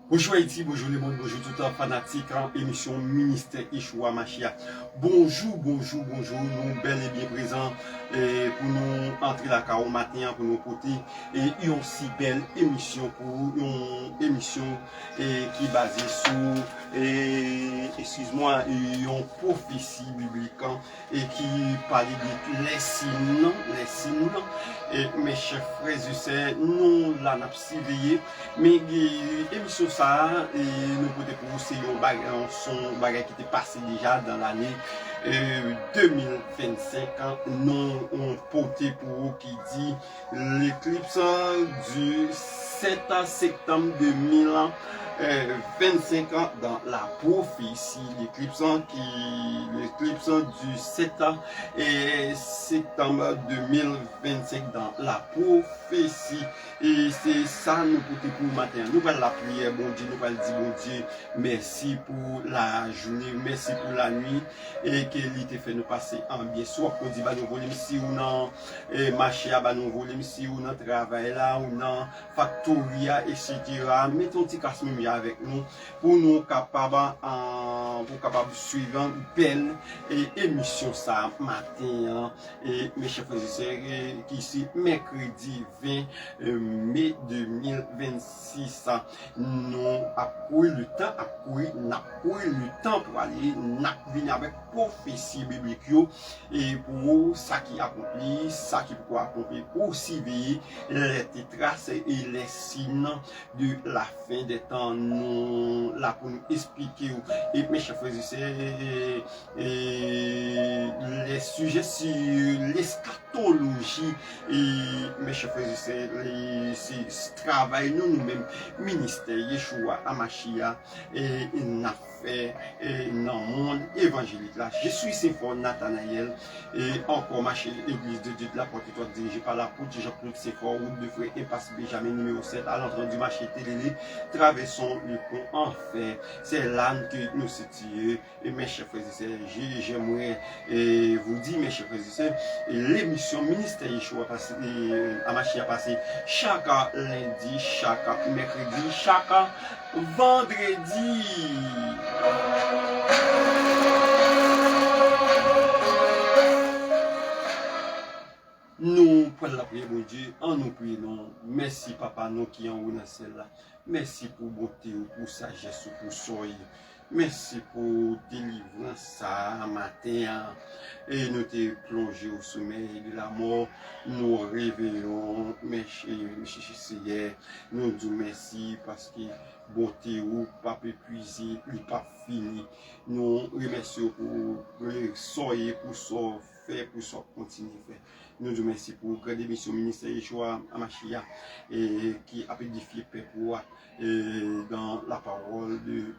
Bonjour Haïti, bonjour le monde, bonjour tout un fanatique en émission Ministère Yeshua Machia. Bonjour, nous bel et bien présents pour nous entrer la car au matin, pour nous porter et une si belle émission pour une émission qui est basée sur, excuse-moi, une prophétie biblique et qui parle de les signes, et mes chers frères et sœurs, nous la n'a surveillé, mais émission ça, et nous pouvons pour vous, c'est son bagage qui était passé déjà dans l'année 2025, nous on porté pour vous qui dit l'éclipse du 7 septembre 2025 dans la prophétie, l'éclipse du 7 septembre 2025 dans la prophétie. Et c'est ça nous pour le matin. Nous allons la prière, bon Dieu, nous allons dire bon Dieu, merci pour la journée, merci pour la nuit, et qu'il te fait nous passer en bien. Soit qu'on dit, bah, nous voulons si ou non, marché, bah, nous voulons si ou non, travail là, ou non, factoria, etc. Mettons un petit casse-mimi avec nous, pour nous capables, de suivre une belle émission ça matin, et mes chers frères et sœurs, qui ici, mercredi 20 mai 2026, nous avons eu le temps pour aller venir avec prophétie biblique et pour ça qui accomplit, ça qui peut accomplir, pour surveiller les traces et les signes de la fin des temps. Nous là pour nous expliquer et mes chers frères et sœurs, les sujets sur l'eschatologie et mes chers frères et sœurs, c'est travail nous-mêmes, ministère Yeshua Amashia et n'a fait dans le monde évangélique là. Je suis Séphor Nathanaël et encore marché église de Dieu de la porte étoile dirigée par l'apôtre Jean-Claude Séphor, route de frère Impasse Benjamin numéro 7 à l'entrée du marché Télélé. Traversons le pont en fer. C'est là que nous situons. Et mes chers frères et sœurs, j'aimerais vous dire, mes chers frères et sœurs, l'émission Ministère Yeshua Amashia passé chaque lundi, chaque mercredi, chaque vendredi. Nous prenons la prière, mon Dieu, en nous prions. Merci, Papa, nous qui en haut dans celle-là. Merci pour beauté, pour sagesse, pour soyez. Merci pour délivrance ça matin. Et nous te plongé au sommeil de la mort. Nous réveillons, mes chers, nous disons merci parce que beauté ou pas épuisé, il pas fini. Nous remercions pour soyez, pour ça faire, pour ça continuer faire. Nous disons merci pour grande émission ministère Yeshua Amashia et qui a édifié peuple dans la parole de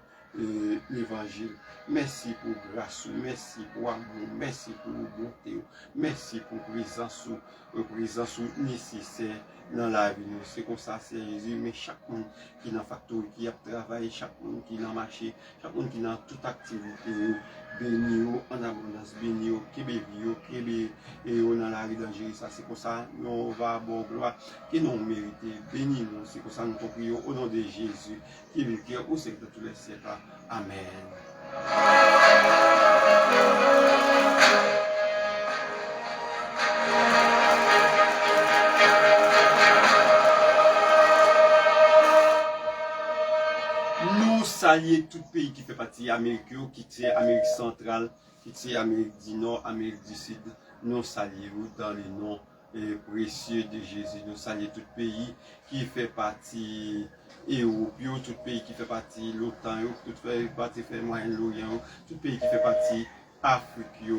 l'évangile. Merci pour grâce, merci pour amour, merci pour bonté, merci pour présence nécessaire dans la vie. C'est comme ça, c'est Jésus, mais chaque monde qui est dans la factory, qui a travaillé, chaque monde qui est dans le marché, chaque monde qui est dans toute activité, béni en abondance, béni qui béni et dans la vie d'Angérie. Ça, c'est pour ça, nous va bon gloire, qui nous mérite, béni nous, c'est pour ça nous prions au nom de Jésus, qui est au siècle de tous les siècles. Amen. Nous saluons tout pays qui fait partie de l'Amérique, qui est Amérique centrale, qui est Amérique du Nord, Amérique du Sud. Nous saluons dans le nom précieux de Jésus. Nous saluons tout pays qui fait partie Europe, tout pays qui fait partie de l'OTAN, tout fait partie de Moyen-Orient, tout pays qui fait partie Afrique.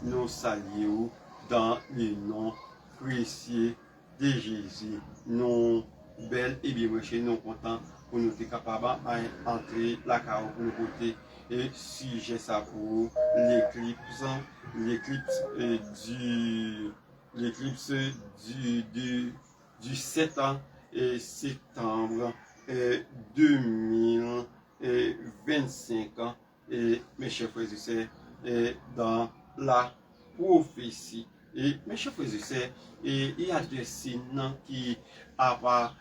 Nous saluons dans le nom précieux de Jésus. Nous belle et bien chez nous contents pour nous être capables d'entrer la carrière pour nous côté et sujet ça pour l'éclipse du 7 septembre 2025 et mes chers frères et sœurs dans la prophétie. Et mes chers frères et sœurs, il y a des signes qui apparaissent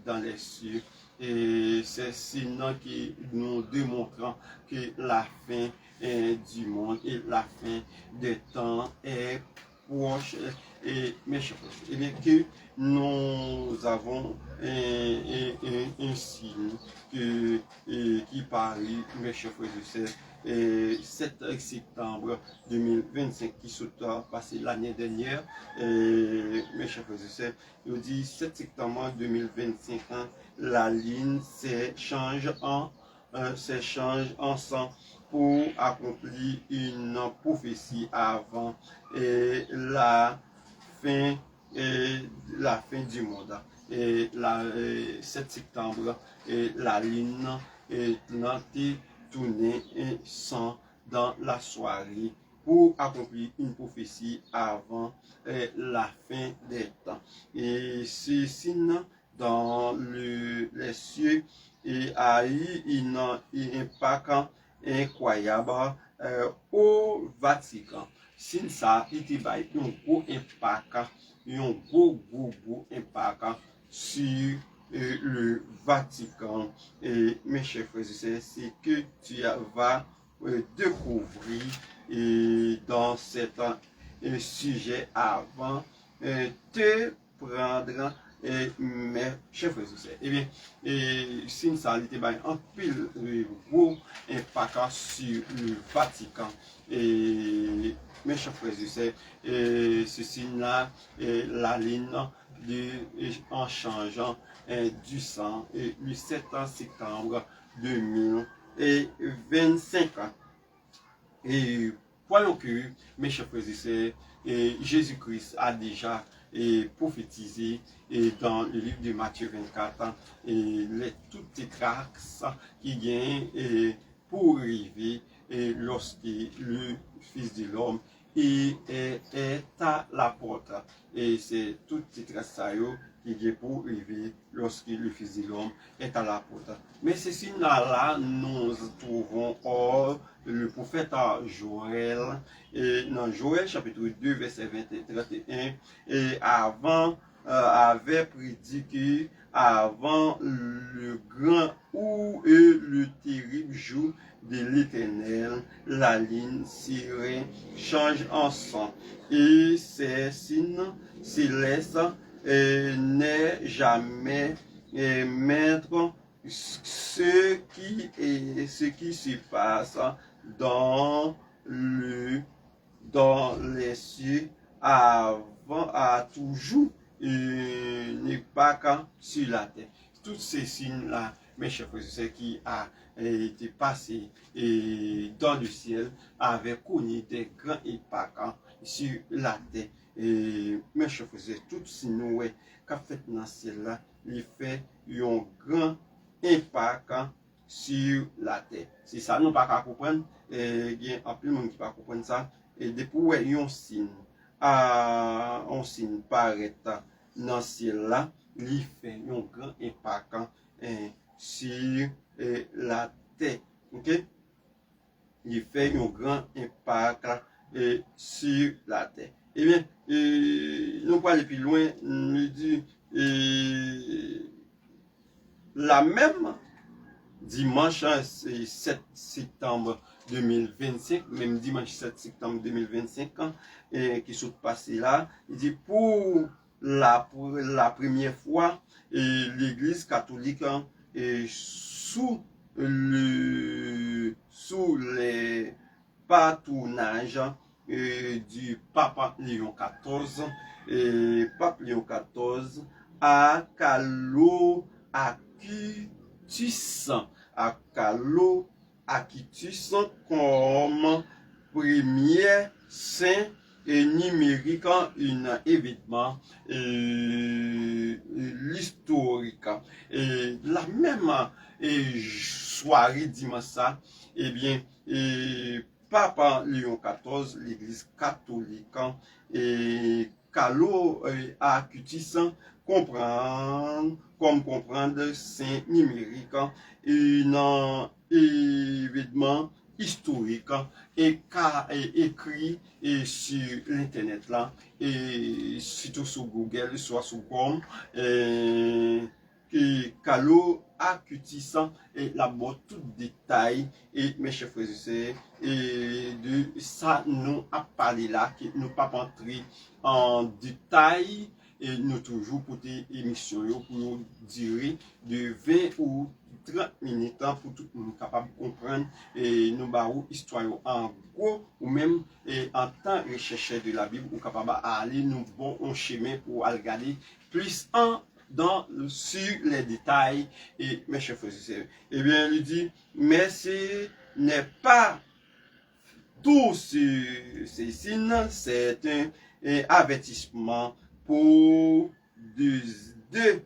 dans les cieux et c'est signe qui nous démontrant que la fin du monde et la fin des temps est proche. Et mes chers frères, eh bien que nous avons un signe qui parle, mes chers frères et sœurs, 7 septembre 2025 qui s'est passé l'année dernière. Mes chers frères et sœurs, il dit 7 septembre 2025, hein, la ligne s'échange ensemble pour accomplir une prophétie avant fin, la fin du monde. Et 7 septembre, la ligne est tournée sans dans la soirée pour accomplir une prophétie avant la fin des temps. Et ce signe dans les cieux et a eu un impact incroyable au Vatican. Sin ça, il y a un gros impact, un gros impact sur le Vatican. Et mes chers frères et sœurs, c'est que tu vas découvrir dans cet sujet avant te prendre mes chers frères et sœurs. Eh bien, si ça a été un pile gros impact sur le Vatican. Et mes chers frères et sœurs, ce signe-là, la ligne en changeant du sang le 7 septembre 2025. Et voyons que, mes chers frères et sœurs, Jésus-Christ a déjà prophétisé dans le livre de Matthieu 24 toutes les traces qui viennent pour arriver lorsque le Fils de l'homme est à la porte. Et c'est toutes ces traces qui viennent pour arriver lorsque le Fils de l'homme est à la porte. Mais ces signes-là, nous trouvons hors le prophète Joël, et dans Joël chapitre 2, verset 20 et 31, et avant avait prédit que avant le grand ou le terrible jour de l'Éternel, la ligne serait change en sang. Et ces signes célestes n'est jamais mettre ce qui se passe dans les cieux avant à toujours n'est pas qu'un sur la terre. Tous ces signes-là, mes chers frères et sœurs, qui a été passé dans le ciel, avaient connu des grands impacts sur la terre. Et mes chers frères et sœurs, tout signes qu'a fait dans le ciel-là, il fait un grand impact sur la terre. C'est ça, nous ne pouvons pas comprendre. Il y a un peu de monde qui ne peut pas comprendre ça. Et depuis, un signe paraître dans le ciel-là, il fait un grand impact sur la terre. Ok? Il fait un grand impact sur la terre. Eh bien, nous allons aller plus loin, nous dit la même dimanche 7 septembre 2025, même dimanche 7 septembre 2025, qui sont passés là, il dit pour la première fois, l'Église catholique sous les patronnages du pape Léon XIV, pape Léon XIV a Aquitus comme premier saint numérique, un événement historique. Et la même soirée dimanche ça, eh bien, Papa Léon XIV, l'Église catholique, et Calo Acutis comprendre saint numérique, un événement historique et écrit sur l'internet là, et surtout sur Google, soit sur Chrome, que Calo accutissant et la mort tout détail et mes chers frères et sœurs et de ça nous a parlé là que nous pas entrer en détail et nous toujours pour des émissions pour nous durer de 20 ou 30 minutes pour tout le monde capable de comprendre et nous barou histoire en gros ou même en temps recherché de la Bible ou capable aller nous bon un chemin pour regarder plus sur les détails et mes chers frères et sœurs. Eh bien, il dit, mais ce n'est pas tout ces signes, c'est un avertissement pour deux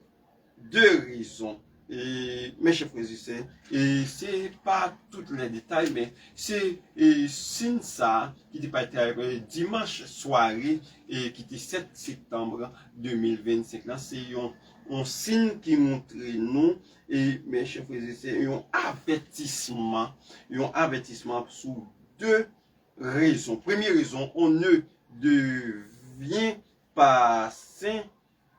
raisons. Et mes chers frères et sœurs, et c'est pas tous les détails, mais c'est ça qui était pas dimanche soirée et qui était 7 septembre 2025. Là, c'est un signe qui montre nous et mes chers frères et sœurs, un avertissement sur deux raisons. Première raison, on ne devient pas saint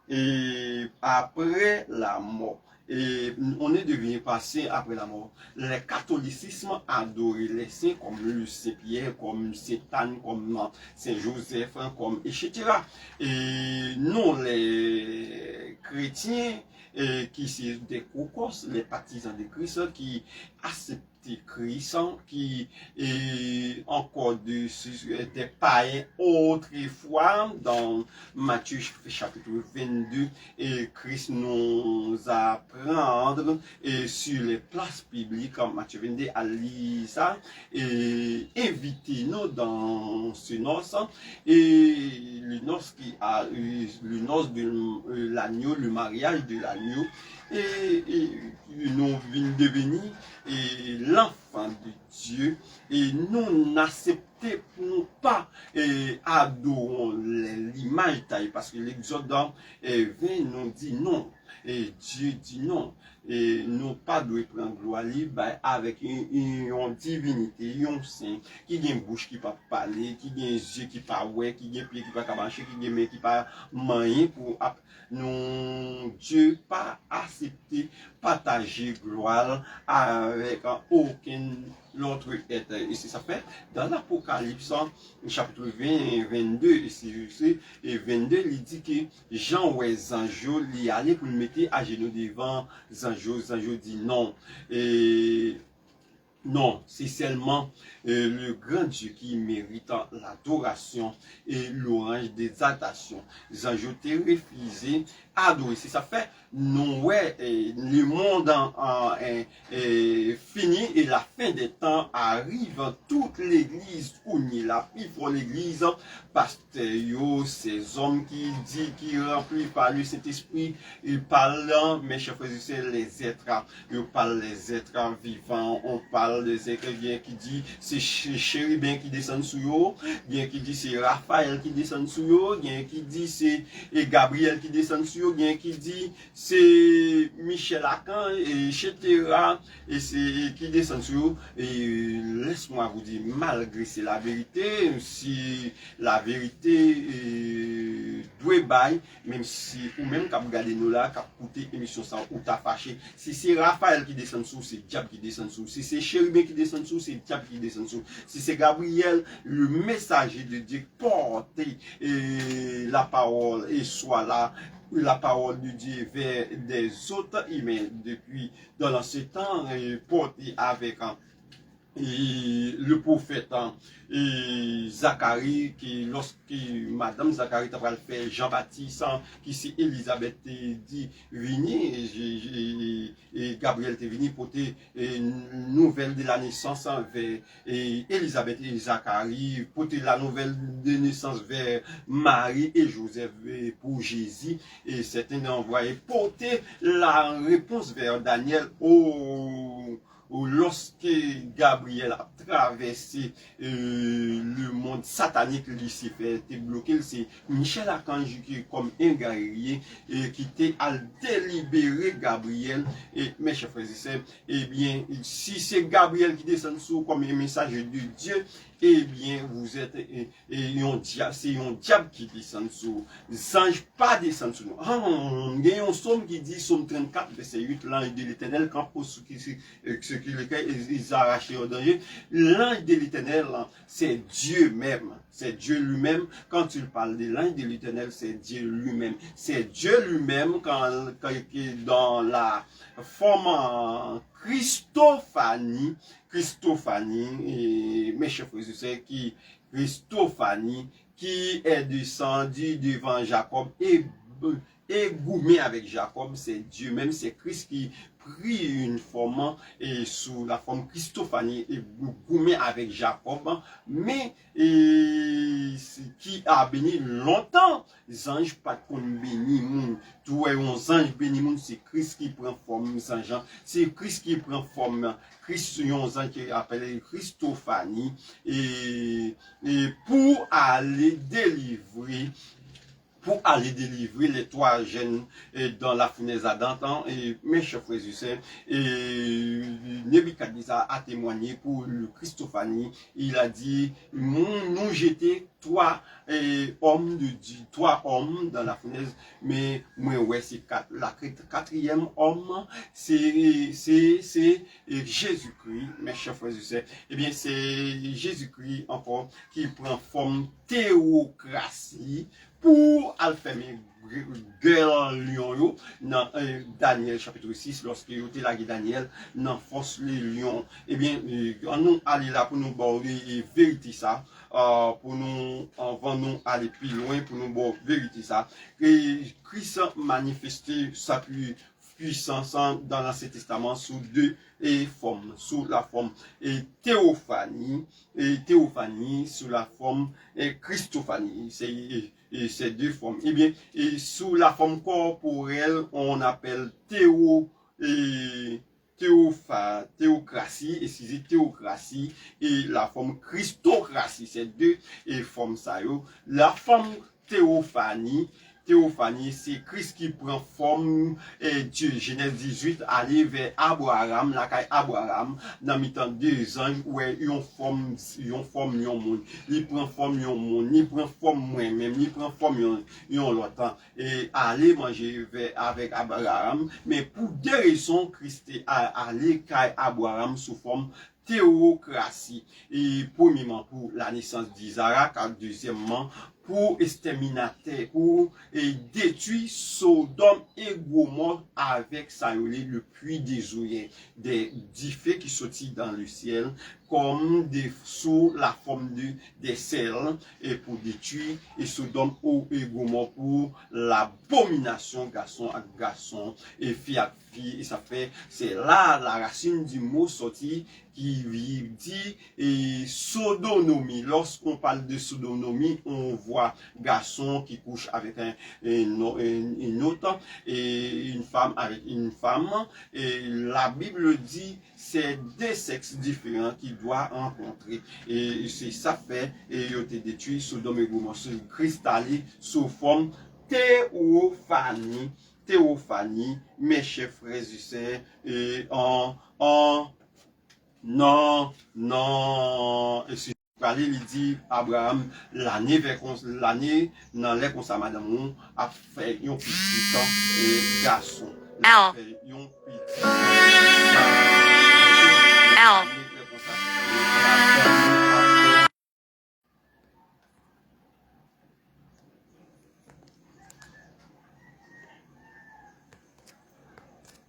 et après la mort. Et on est devenu passé après la mort. Le catholicisme adorait les saints comme le Saint-Pierre, comme Saint Anne, comme Saint-Joseph, comme etc. Et nous, les chrétiens, qui sont des cocos, les partisans de Christ, qui acceptent Christ, qui est encore des païens autrefois dans Matthieu chapitre 22 et Christ nous apprendre et sur les places publiques comme Matthieu 22 à lire ça et inviter nous dans ce noce et le noce qui a le noce de l'agneau, le mariage de l'agneau et nous venons devenir et l'enfant de Dieu et nous n'acceptons pas et adorons l'image taille parce que l'Exode 20 nous dit non et Dieu dit non et nous pas de prendre gloire libre avec une divinité, un saint qui a une bouche qui pas parler, qui a un yeux qui pas ouais, qui a un pied qui pas marcher, qui a main qui pas manger pour non Dieu pas accepter partager gloire avec aucun l'autre être. Et c'est ça fait dans l'Apocalypse, chapitre 20 et 22, et 22, il dit que Jean ou Zanjo, il allait pour le mettre à genoux devant Zanjo. Zanjo dit non. Et non, c'est seulement le grand Dieu qui mérite l'adoration et l'orange des exaltations. Zanjo t'ai refusé adorer. C'est ça fait, non, ouais, le monde est fini et la fin des temps arrive. Toute l'église, où il la il faut l'église, pasteur, ces hommes qui dit, qui remplis par le Saint-Esprit, ils parlent, mes chers frères et sœurs, les êtres, ils parlent les êtres vivants, on parle des êtres bien qui dit, c'est chérubin qui descend sous eux, bien qui dit, c'est Raphaël qui descend sous eux, bien qui dit, c'est Gabriel qui descend sous eux, bien qui dit, c'est Michel Lacan, etc. Et c'est qui descend sur eux. Et laisse-moi vous dire, malgré c'est la vérité, si la vérité doit bailler, même si, ou même quand vous regardez nous là, quand vous écoutez l'émission ça, ou t'as fâché, si c'est Raphaël qui descend sous, c'est diable qui descend sous. Si c'est Chérubin qui descend sous, c'est diable qui descend sous. Si c'est Gabriel, le messager de Dieu, porter la parole et soit là, la parole de Dieu vers des autres humains depuis dans l'ancien temps porté avec le prophète Zacharie qui lorsque madame Zacharie t'a fait Jean-Baptiste qui c'est Élisabeth dit vini et Gabriel t'est venu porter une nouvelle de la naissance vers Élisabeth et Zacharie porter la nouvelle de naissance vers Marie et Joseph pour Jésus et certains ont envoyé porter la réponse vers Daniel lorsque Gabriel a traversé le monde satanique, Lucifer était bloqué, c'est Michel Archange qui comme un guerrier qui était à délibérer Gabriel. Et mes chers frères et sœurs, eh bien, si c'est Gabriel qui descend sous comme un message de Dieu, eh bien, vous êtes c'est un diable qui descend sous. Les anges pas descendent sous nous. Il y a un psaume qui dit, psaume 34, verset 8, l'ange de l'Éternel, quand pour ceux qui ils arrachent au danger. L'ange de l'Éternel, c'est Dieu même. C'est Dieu lui-même. Quand tu parles de l'ange de l'Éternel, c'est Dieu lui-même. C'est Dieu lui-même quand dans la forme en Christophanie, et mes chers frères et sœurs, Christophanie, qui est descendu devant Jacob et gourmet avec Jacob, c'est Dieu même, c'est Christ qui prit une forme et sous la forme Christophanie et gourmet avec Jacob, mais qui a béni longtemps. Les anges pas qu'on béni moun. Tout est un ange béni moun, c'est Christ qui prend forme, Saint Jean. C'est Christ qui prend forme. Christ, un ange qui est appelé Christophanie et pour aller délivrer les trois jeunes dans la fournaise ardente. Et mes chers frères et sœurs, Nebuchadnezzar a témoigné pour le Christophanie. Il a dit, nous jeter trois hommes de Dieu, trois hommes dans la fournaise, mais moi ouais c'est la quatrième homme, c'est Jésus-Christ, mes chers frères et sœurs. Eh bien c'est Jésus-Christ encore qui prend forme théocratie pour alphémer guerre lion dans Daniel chapitre 6 lorsque il était là Daniel dans force les lions. Eh bien nous aller là pour nous border vérité ça pour nous avant nous aller plus loin pour nous border vérité ça et Christ manifesté sa puissance dans l'Ancien Testament sous deux formes, sous la forme théophanie sous la forme Christophanie. C'est deux formes. Eh bien, sous la forme corporelle, on appelle théocratie, excusez, théocratie, et la forme christocratie. C'est deux formes ça. La forme théophanie, c'est Christ qui prend forme et Dieu, Genèse 18, aller vers Abraham, la caille Abraham, dans le temps deux anges, où ils ont forme, yon monde. Il prend forme yon monde, il prend forme moi-même, il prend forme yon l'autre. Et aller manger avec Abraham, mais pour des raisons, Christ est allé caille Abraham sous forme théocratie. Et premièrement, pour la naissance d'Isaac, deuxièmement, pour exterminater, pour détruire Sodome et Gomorrhe avec le puits des ouillets, des feux qui sortent dans le ciel, comme sous la forme des sels, et pour détruire et Sodome et Gomorrhe pour l'abomination garçon à garçon et fille à fille. Et ça fait, c'est là la racine du mot sorti qui dit sodomie. Lorsqu'on parle de sodomie, on voit garçon qui couche avec une autre et une femme avec une femme. Et la Bible dit c'est deux sexes différents qui doivent rencontrer. Et c'est ça fait et il a été détruit Sodome et Gomorrhe cristallisé sous forme théophanie, mes chers frères et sœurs, et non, il dit Abraham, l'année, dans les comme madame, a fait un petit garçon. A fait un petit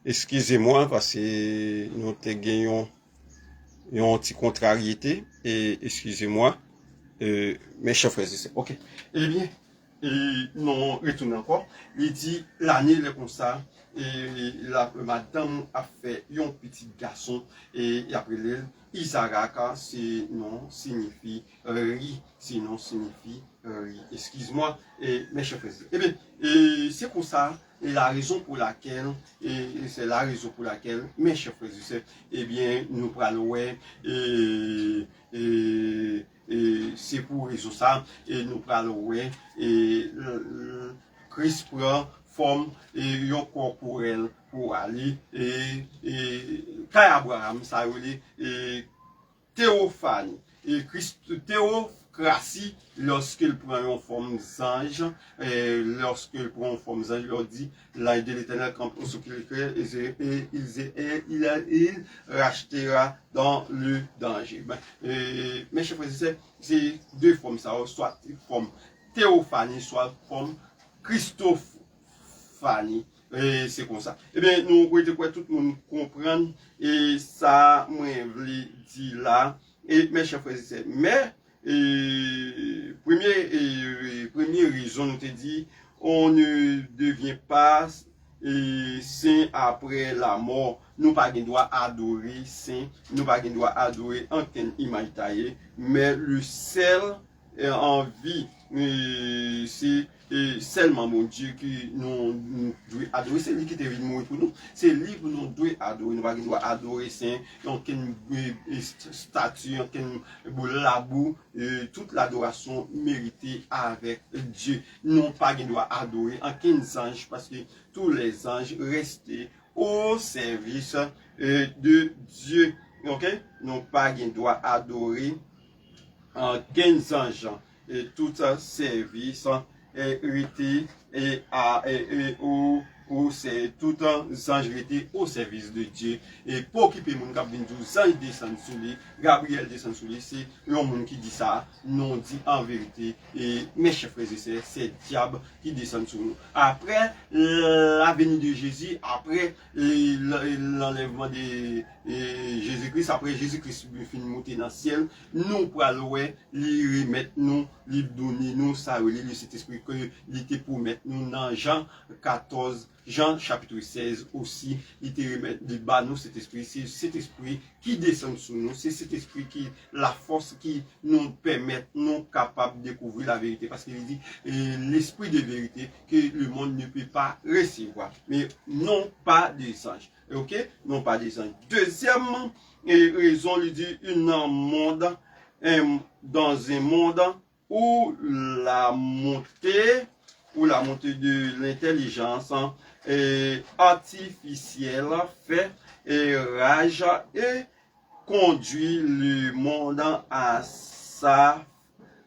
excusez-moi parce que nous avons une petite contrariété et excusez-moi mes chers frères et sœurs. Ok. Eh bien, non retourne encore. Il dit l'année est comme ça et la madame a fait un petit garçon et après elle, Isaraka, c'est non signifie riz, sinon signifie riz. Excuse-moi, mes chers frères. Eh bien, c'est pour ça, et la raison pour laquelle, et c'est la raison pour laquelle, mes chers frères, eh bien, nous parlons, et c'est pour raison ça, et nous parlons, et Christ prend forme et un corporel pour aller et Kay Abraham ça relait et théophanie et Christ théocratie lorsqu'il prend une forme d'ange lorsqu'il prend une forme d'ange il dit l'ange de l'Éternel campe ce qu'il fait et il rachètera dans le danger. Mes chers frères, c'est deux formes ça soit forme théophanie soit forme Christophanie. Et c'est comme ça. Eh bien, nous souhaitons que tout le monde comprenne. Et ça, moi, je l'ai dit là. Et mes chers frères et sœurs. Mais, première raison, nous te dit, on ne devient pas saint après la mort. Nous pas droit adorer saint. Nous pas droit adorer aucune image taillée. Mais le seul en vie, c'est seulement mon Dieu qui nous doit adorer. C'est lui qui est venu mourir pour nous. C'est lui que nous devons adorer. Nous ne doit adorer Saint, aucune statue, aucune labou, toute l'adoration méritée avec Dieu. Nous pas doit adorer aucun ange parce que tous les anges restaient au service de Dieu. Ok? Nous pas doit adorer en 15 anges et tout service hérité ou c'est tout un ange hérité au service de Dieu et pour occuper mon cap ange descend sur lui Gabriel descend sur lui c'est un monde qui dit ça non dit en vérité et mes chers frères et sœurs c'est diable qui descend sur nous après la venue de Jésus après l'enlèvement de Jésus-Christ après Jésus-Christ fin monter dans le ciel nous pour aller lui remettre nous lui donner nous ça le Saint-Esprit que il était pour mettre nous dans Jean 14 Jean chapitre 16 aussi, il te remet de bas nous cet esprit, c'est cet esprit qui descend sur nous, c'est cet esprit qui, la force qui nous permet, nous capables de découvrir la vérité, parce qu'il dit l'esprit de vérité que le monde ne peut pas recevoir, mais non pas des anges, ok? Non pas des anges. Deuxièmement, raison, il dit, dans un monde où la montée de l'intelligence artificielle fait rage et conduit le monde à sa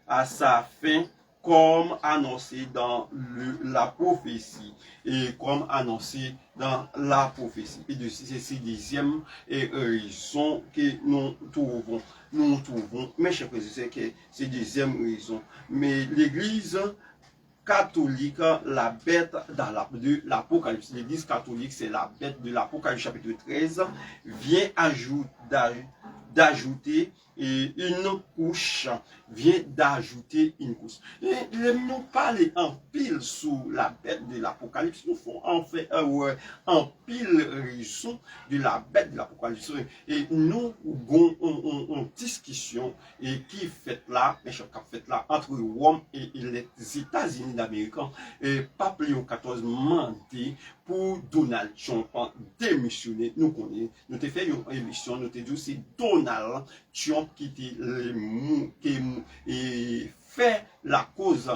fin comme annoncé dans la prophétie et comme annoncé dans la prophétie. Et c'est deuxième raison que nous trouvons, mes chers frères, que c'est deuxième raison. Mais l'Église catholique, la bête de l'Apocalypse, l'Église catholique, c'est la bête de l'Apocalypse chapitre 13, vient d'ajouter une couche, vient d'ajouter une couche. Et nous parlons en pile sous la bête de l'Apocalypse, nous font en fait en pile raison de la bête de l'Apocalypse. Et nous avons une discussion et qui fait là, entre Rome et les États-Unis d'Amérique. Et Pape Léon XIV mentait pour Donald Trump démissionner. Nous connaissons, nous avons fait une émission, nous avons dit c'est Donald Trump qui fait la cause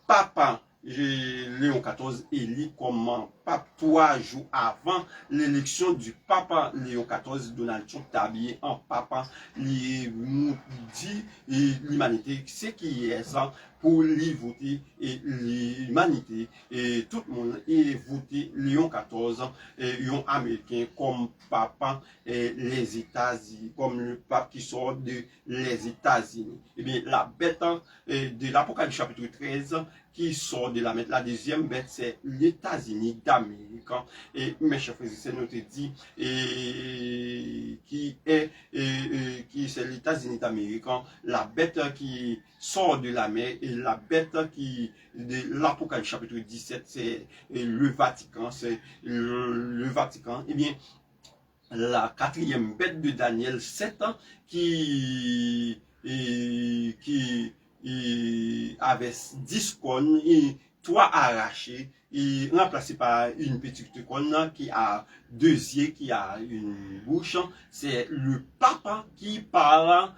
papa Léon XIV élu comme pape 3 jours avant l'élection du papa Léon XIV. Donald Trump habillé en papa, il dit l'humanité ce qui est ça pour lui voter et l'humanité et tout le monde est voté Léon XIV et un américain comme papa et les États-Unis comme le pape qui sort de les États-Unis. Et bien la bête de l'Apocalypse chapitre 13 qui sort de la bête, la deuxième bête c'est les États-Unis d'Amérique. Et mes chers frères et sœurs, nous te dit qui c'est États-Unis d'Amérique, la bête qui sort de la mer et la bête qui, de l'Apocalypse chapitre 17, c'est le Vatican, c'est le Vatican. Eh bien, la quatrième bête de Daniel 7 qui avait 10 cornes et 3 arrachées et remplacé par une petite corne qui a 2 yeux, qui a une bouche. C'est le papa qui parle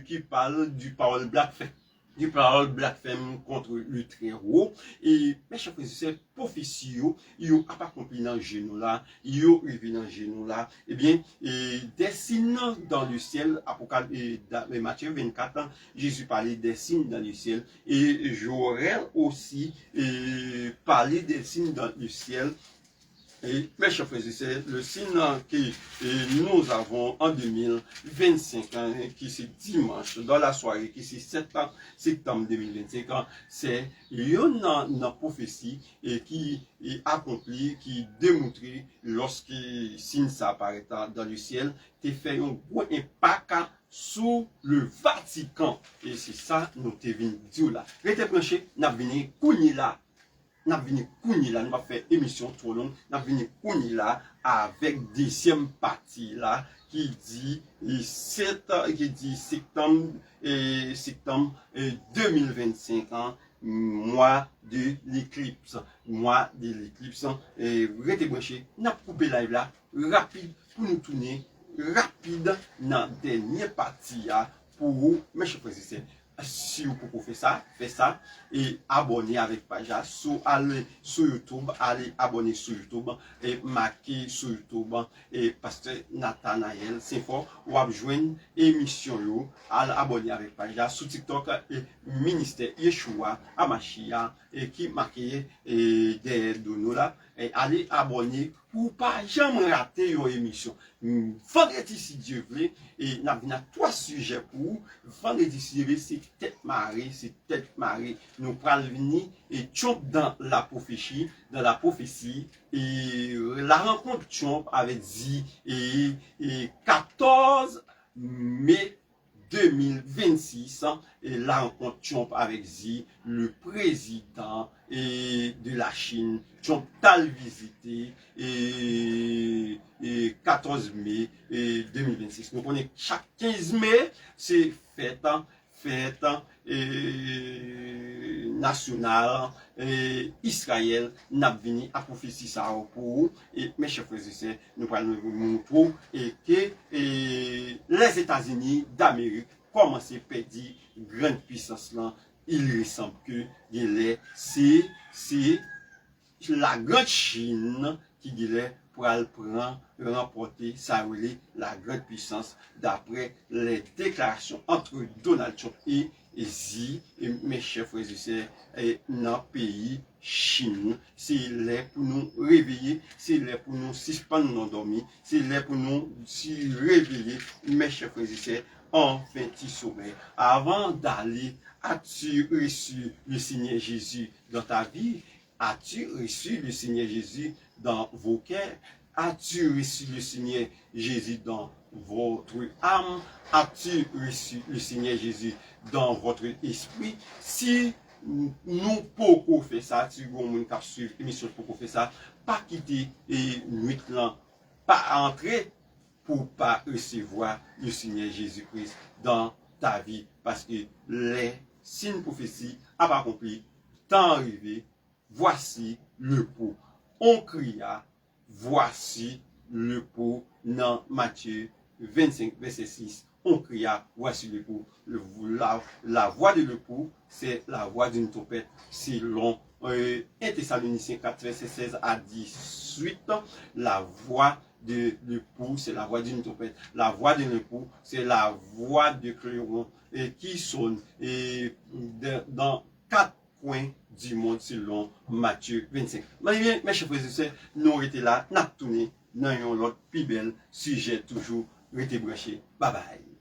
du parole blasphème contre le très haut. Et mes chers frères, c'est prophétie, ils n'ont pas accompli dans le genou là, ils ont arrivé dans le genou là. Eh bien, des signes dans le ciel, Apocalypse, Matthieu 24, Jésus parlait des signes dans le ciel. Et Joël aussi parlait des signes dans le ciel. Et mes chers frères et sœurs, le signe que nous avons en 2025, qui c'est dimanche, dans la soirée, qui c'est 7 septembre 2025, c'est une prophétie qui est accomplie, qui est démontrée lorsque le signe ça apparaît dans le ciel, qui fait un gros impact sur le Vatican. Et c'est ça nous te venons dire là. Restez branchés, nous venons kouni là. Nous venons kouni là, nous va faire émission trop longue. Nous venons kouni là avec deuxième partie là qui dit septembre 2025 mois de l'éclipse, et restez branchés, nous coupé live là rapide pour nous tourner rapide dans dernière partie pour vous, mes chers frères et sœurs. Si vous pouvez faire ça, faites ça et abonnez avec page. Allez sur YouTube, allez abonner sur YouTube et marquez sur YouTube et Pasteur Nathanaël Saint-Fort ou joindre émission allez abonner avec page sur TikTok et ministère Yeshua Amashia et qui marqué des données là et allez abonner pour pas jamais rater une émission. Vendredi si Dieu veut et nous avons 3 sujets pour vendredi si Dieu veut, c'est tête marée, nous prenons venir et Trump dans la prophétie, et la rencontre Trump avait dit et 14 mai 2026 et la rencontre Trump avec Xi, le président de la Chine. Trump a visité et 14 mai 2026. Nous connaissons chaque 15 mai, c'est fête nationale Israël n'a venu à prophétie ça pour vous. Et mes chers frères et sœurs, nous allons vous montrer que les États-Unis d'Amérique commencent à perdre grande puissance là. Il ressemble que c'est la grande Chine qui dirait pour prendre, remporter ça la grande puissance d'après les déclarations entre Donald Trump et Xi, et mes chers frères et sœurs, dans le pays Chine. C'est là pour nous réveiller, c'est là pour nous suspendre nos dormis, c'est là pour nous réveiller, mes chers frères et sœurs, en petit sommeil. Avant d'aller, as-tu reçu le Seigneur Jésus dans ta vie? As-tu reçu le Seigneur Jésus dans vos cœurs? As-tu reçu le Seigneur Jésus dans votre âme? As-tu reçu le Seigneur Jésus dans votre esprit? Si nous pouvons faire ça, si vous avez suivre l'émission pour faire ça, pas quitter et nuit là, pas entrer pour pas recevoir le Seigneur Jésus-Christ dans ta vie. Parce que les signes prophéties ont accompli, temps arrivé. Voici le pot. On cria, voici le pot dans Matthieu 25, verset 6. On cria, voici le pot. La voix de le pot, c'est la voix d'une trompette. C'est long. 1 Thessaloniciens 4, verset 16 à 18. La voix de l'époux, c'est la voix d'une trompette. La voix de l'époux, c'est la voix de clairon qui sonne dans 4 coins du monde selon Matthieu 25. Mais mes chers frères et sœurs, nous étions là, nous avons tourné dans un autre plus bel sujet toujours. Restez branchés. Bye bye.